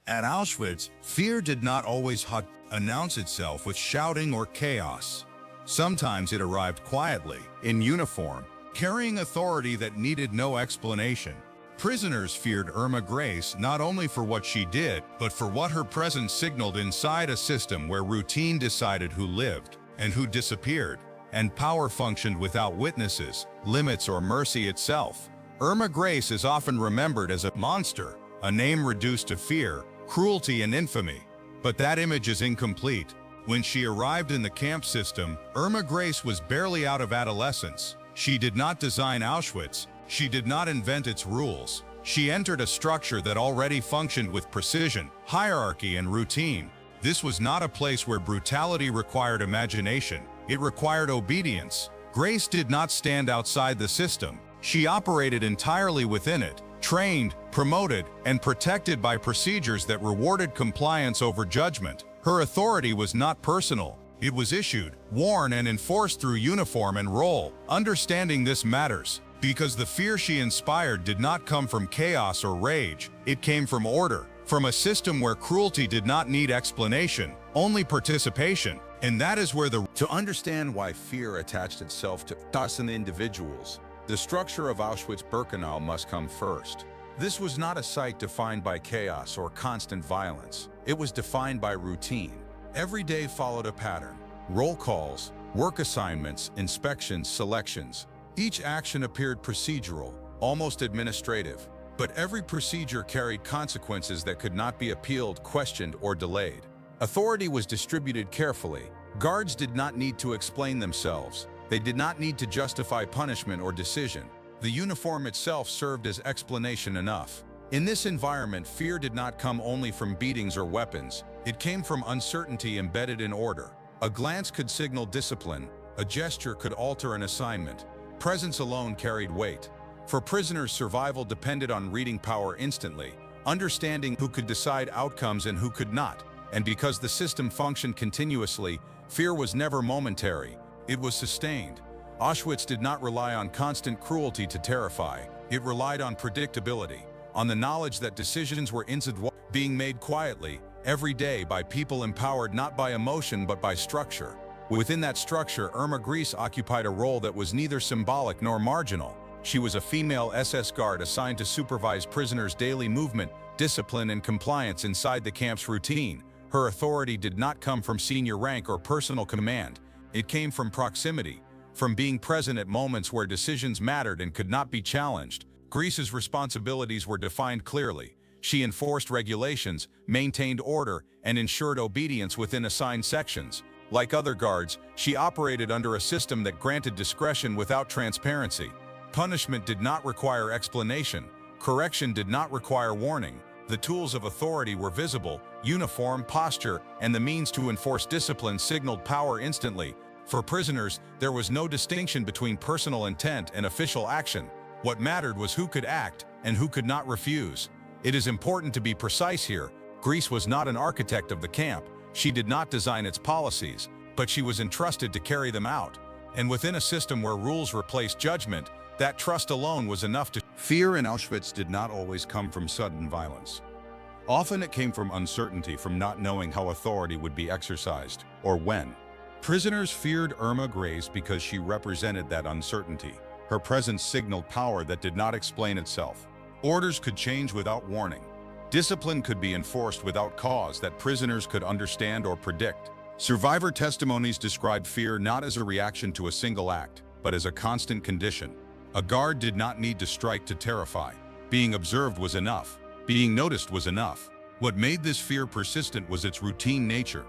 At Auschwitz, fear did not always announce itself with shouting or chaos. Sometimes it arrived quietly, in uniform, carrying authority that needed no explanation. Prisoners feared Irma Grese not only for what she did, but for what her presence signaled inside a system where routine decided who lived and who disappeared, and power functioned without witnesses, limits, or mercy itself. Irma Grese is often remembered as a monster, a name reduced to fear, cruelty, and infamy. But that image is incomplete. When she arrived in the camp system, Irma Grese was barely out of adolescence. She did not design Auschwitz. She did not invent its rules. She entered a structure that already functioned with precision, hierarchy, and routine. This was not a place where brutality required imagination. It required obedience. Grese did not stand outside the system. She operated entirely within it, trained, promoted, and protected by procedures that rewarded compliance over judgment. Her authority was not personal. It was issued, worn, and enforced through uniform and role. Understanding this matters, because the fear she inspired did not come from chaos or rage. It came from order, from a system where cruelty did not need explanation, only participation. And that is where To understand why fear attached itself to us and individuals, the structure of Auschwitz-Birkenau must come first. This was not a site defined by chaos or constant violence. It was defined by routine. Every day followed a pattern. Roll calls, work assignments, inspections, selections. Each action appeared procedural, almost administrative. But every procedure carried consequences that could not be appealed, questioned, or delayed. Authority was distributed carefully. Guards did not need to explain themselves. They did not need to justify punishment or decision. The uniform itself served as explanation enough. In this environment, fear did not come only from beatings or weapons. It came from uncertainty embedded in order. A glance could signal discipline. A gesture could alter an assignment. Presence alone carried weight. For prisoners, survival depended on reading power instantly, understanding who could decide outcomes and who could not. And because the system functioned continuously, fear was never momentary. It was sustained. Auschwitz did not rely on constant cruelty to terrify. It relied on predictability, on the knowledge that decisions were being made quietly, every day, by people empowered not by emotion but by structure. Within that structure, Irma Grese occupied a role that was neither symbolic nor marginal. She was a female SS guard assigned to supervise prisoners' daily movement, discipline, and compliance inside the camp's routine. Her authority did not come from senior rank or personal command. It came from proximity, from being present at moments where decisions mattered and could not be challenged. Grese's responsibilities were defined clearly. She enforced regulations, maintained order, and ensured obedience within assigned sections. Like other guards, she operated under a system that granted discretion without transparency. Punishment did not require explanation. Correction did not require warning. The tools of authority were visible. Uniform, posture, and the means to enforce discipline signaled power instantly. For prisoners, there was no distinction between personal intent and official action. What mattered was who could act and who could not refuse. It is important to be precise here. Grese was not an architect of the camp. She did not design its policies, but she was entrusted to carry them out. And within a system where rules replaced judgment, that trust alone was enough to... Fear in Auschwitz did not always come from sudden violence. Often it came from uncertainty, from not knowing how authority would be exercised, or when. Prisoners feared Irma Grese because she represented that uncertainty. Her presence signaled power that did not explain itself. Orders could change without warning. Discipline could be enforced without cause that prisoners could understand or predict. Survivor testimonies describe fear not as a reaction to a single act, but as a constant condition. A guard did not need to strike to terrify. Being observed was enough. Being noticed was enough. What made this fear persistent was its routine nature.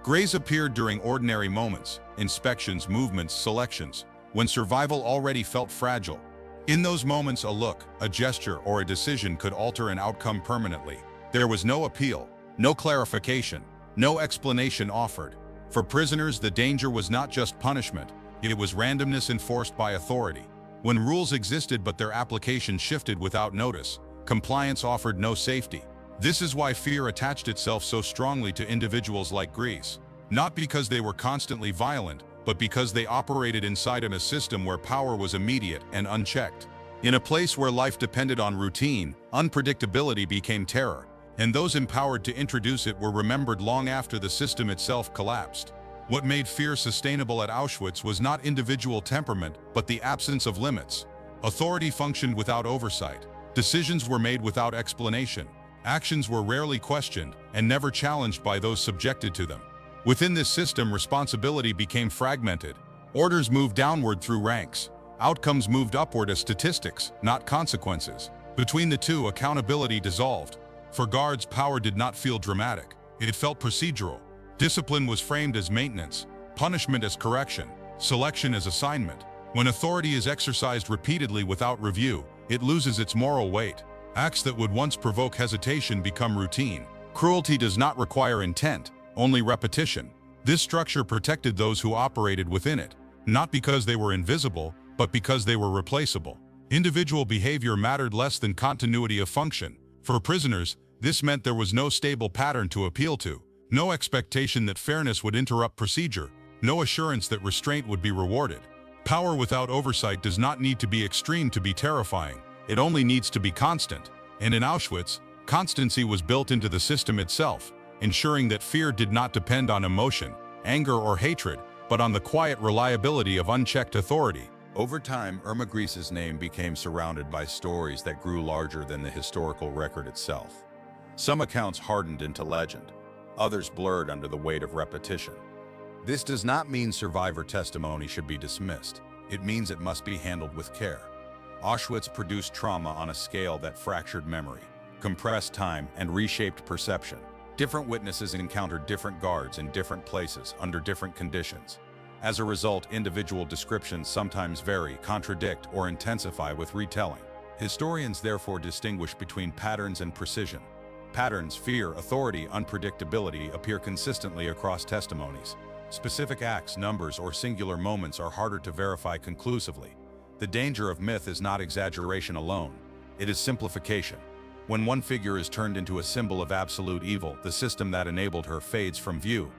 Grese appeared during ordinary moments, inspections, movements, selections, when survival already felt fragile. In those moments, a look, a gesture, or a decision could alter an outcome permanently. There was no appeal, no clarification, no explanation offered. For prisoners, the danger was not just punishment, it was randomness enforced by authority. When rules existed but their application shifted without notice, compliance offered no safety. This is why fear attached itself so strongly to individuals like Grese. Not because they were constantly violent, but because they operated inside a system where power was immediate and unchecked. In a place where life depended on routine, unpredictability became terror. and those empowered to introduce it were remembered long after the system itself collapsed. What made fear sustainable at Auschwitz was not individual temperament, but the absence of limits. Authority functioned without oversight. Decisions were made without explanation. Actions were rarely questioned and never challenged by those subjected to them. Within this system, responsibility became fragmented. Orders moved downward through ranks. Outcomes moved upward as statistics, not consequences. Between the two, accountability dissolved. For guards, power did not feel dramatic. It felt procedural. Discipline was framed as maintenance, punishment as correction, selection as assignment. When authority is exercised repeatedly without review, it loses its moral weight. Acts that would once provoke hesitation become routine. Cruelty does not require intent, only repetition. This structure protected those who operated within it, not because they were invisible, but because they were replaceable. Individual behavior mattered less than continuity of function. For prisoners, this meant there was no stable pattern to appeal to, no expectation that fairness would interrupt procedure, no assurance that restraint would be rewarded. Power without oversight does not need to be extreme to be terrifying. It only needs to be constant. And in Auschwitz, constancy was built into the system itself, ensuring that fear did not depend on emotion, anger, or hatred, but on the quiet reliability of unchecked authority. Over time, Irma Grese's name became surrounded by stories that grew larger than the historical record itself. Some accounts hardened into legend, others blurred under the weight of repetition. This does not mean survivor testimony should be dismissed. It means it must be handled with care. Auschwitz produced trauma on a scale that fractured memory, compressed time, and reshaped perception. Different witnesses encountered different guards in different places under different conditions. As a result, individual descriptions sometimes vary, contradict, or intensify with retelling. Historians therefore distinguish between patterns and precision. Patterns, fear, authority, unpredictability appear consistently across testimonies. Specific acts, numbers, or singular moments are harder to verify conclusively. The danger of myth is not exaggeration alone, it is simplification. When one figure is turned into a symbol of absolute evil, the system that enabled her fades from view.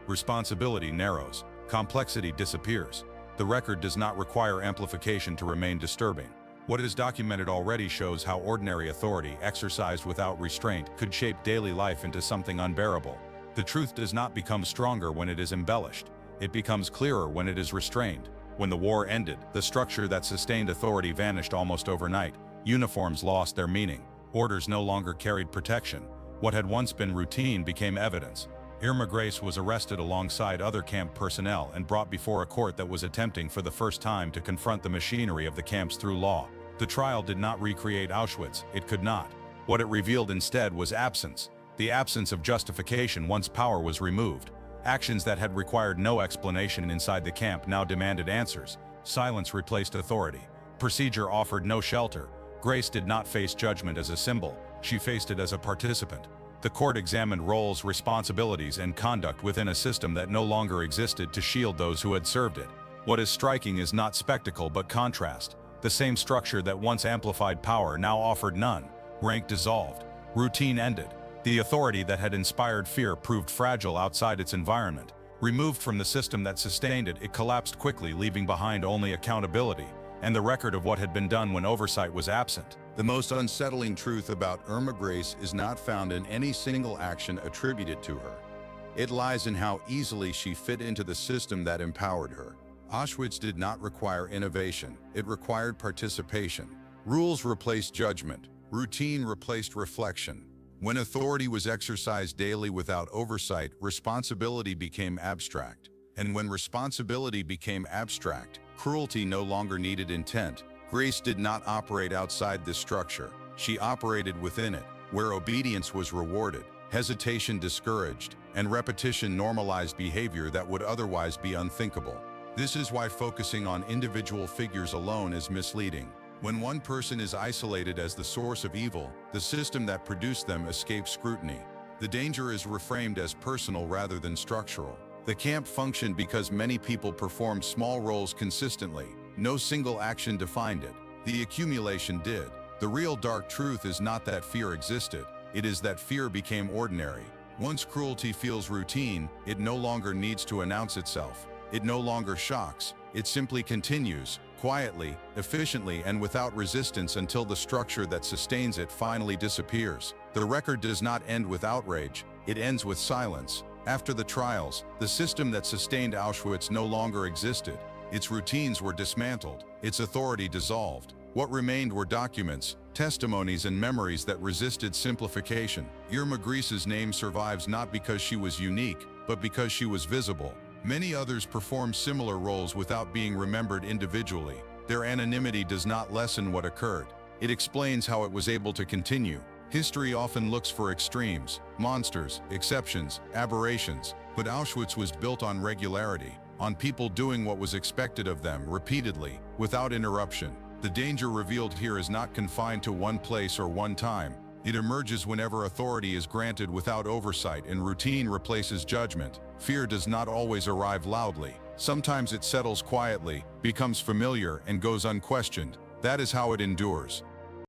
Responsibility narrows. Complexity disappears. The record does not require amplification to remain disturbing. What is documented already shows how ordinary authority, exercised without restraint, could shape daily life into something unbearable. The truth does not become stronger when it is embellished. It becomes clearer when it is restrained. When the war ended, the structure that sustained authority vanished almost overnight. Uniforms lost their meaning. Orders no longer carried protection. What had once been routine became evidence. Irma Grese was arrested alongside other camp personnel and brought before a court that was attempting for the first time to confront the machinery of the camps through law. The trial did not recreate Auschwitz, it could not. What it revealed instead was absence. The absence of justification once power was removed. Actions that had required no explanation inside the camp now demanded answers. Silence replaced authority. Procedure offered no shelter. Grese did not face judgment as a symbol, she faced it as a participant. The court examined roles, responsibilities, and conduct within a system that no longer existed to shield those who had served it. What is striking is not spectacle but contrast. The same structure that once amplified power now offered none. Rank dissolved. Routine ended. The authority that had inspired fear proved fragile outside its environment. Removed from the system that sustained it, it collapsed quickly, leaving behind only accountability and the record of what had been done when oversight was absent. The most unsettling truth about Irma Grese is not found in any single action attributed to her. It lies in how easily she fit into the system that empowered her. Auschwitz did not require innovation, it required participation. Rules replaced judgment, routine replaced reflection. When authority was exercised daily without oversight, responsibility became abstract. And when responsibility became abstract, cruelty no longer needed intent. Grese did not operate outside this structure. She operated within it, where obedience was rewarded, hesitation discouraged, and repetition normalized behavior that would otherwise be unthinkable. This is why focusing on individual figures alone is misleading. When one person is isolated as the source of evil, the system that produced them escapes scrutiny. The danger is reframed as personal rather than structural. The camp functioned because many people performed small roles consistently. No single action defined it. The accumulation did. The real dark truth is not that fear existed, it is that fear became ordinary. Once cruelty feels routine, it no longer needs to announce itself. It no longer shocks, It simply continues, quietly, efficiently, and without resistance until the structure that sustains it finally disappears. The record does not end with outrage, it ends with silence. After the trials, the system that sustained Auschwitz no longer existed. Its routines were dismantled, its authority dissolved. What remained were documents, testimonies, and memories that resisted simplification. Irma Grese's name survives not because she was unique, but because she was visible. Many others performed similar roles without being remembered individually. Their anonymity does not lessen what occurred. It explains how it was able to continue. History often looks for extremes, monsters, exceptions, aberrations, but Auschwitz was built on regularity, on people doing what was expected of them repeatedly, without interruption. The danger revealed here is not confined to one place or one time. It emerges whenever authority is granted without oversight and routine replaces judgment. Fear does not always arrive loudly. Sometimes it settles quietly, becomes familiar, and goes unquestioned. That is how it endures.